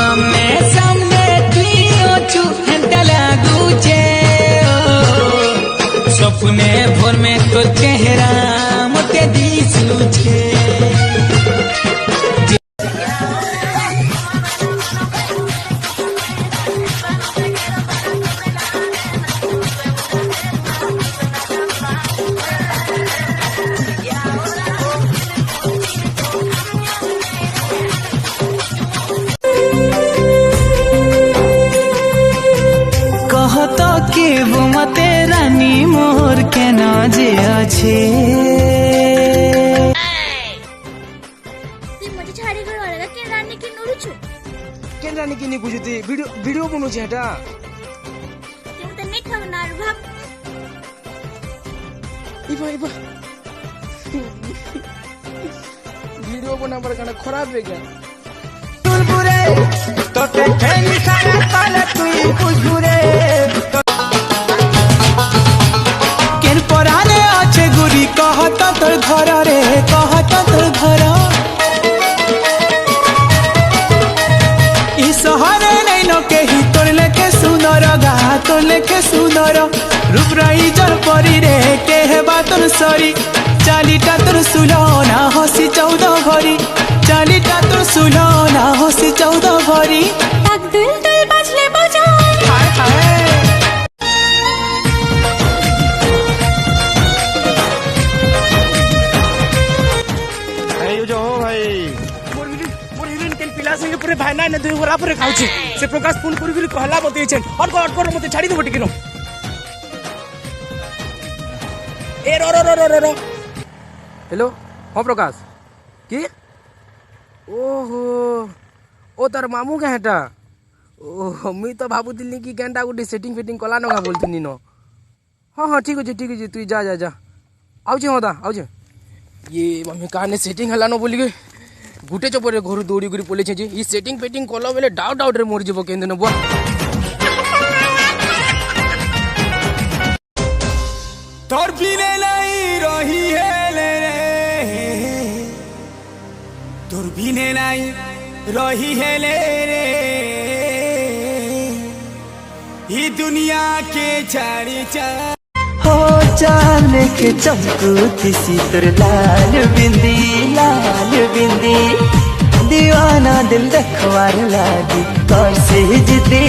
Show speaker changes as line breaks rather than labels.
आमने सामने तुई अछु हेंटा लागुचे सपने भोर में तो चेहरा मते दिसुचे के वो मते रानी मोर के ना जे আছে
তুই মতে ছাড়ি গো অলগা কে রানী কি নুরুছু
কেন রানী কি নি বুঝুতি ভিডিও বনুছে এটা
তুই তো নেট খাও না ভাব
ইবা ভিডিও বনাবার কারণে খারাপ হয়ে গেল তুলপুরে তোতে ফেনি সারা তালে তুই বুঝুরে कहता तोर घर रे कहता तोर घर ई शहर नहीं न केही तोर लेके सुंदर गा तोर लेके सुंदर रूप रही जल परी रे के हेबा तोर सरी चालीटा तोर सुलना हसी 14 भरी चालीटा तोर सुलना हसी 14 भरी
तक दिल दिल बजले बजाए
हाय हाय पूरे भाईना ने दुई गोरा पूरे खाउची से प्रकाश फोन करी करी कहला बते छन अटको मते छाड़ी दो टिकिनो ए रो हेलो हां प्रकाश की ओहो ओ तार मामू के हेटा ओ मी तो भाबुतिली कि केनटा गुडी सेटिंग फिटिंग कला नगा बोलतिनी न हां ठीक है तू जा आउचे होदा आउचे ये मम्मी काने सेटिंग हला न बोली गई गुटे चपर घर दौड़ी कर पलि ये सेटिंग पेटिंग कल बेले डाउट रे मरी जीव केन बुआ तोर बिने नहीं रही है रे तोर बिने नहीं रही है रे ये दुनिया के छाड़ी
हो जाने के चमकू किसी तोर लाल बिंदी दीवाना दिल देखवार लागी कर से जिदी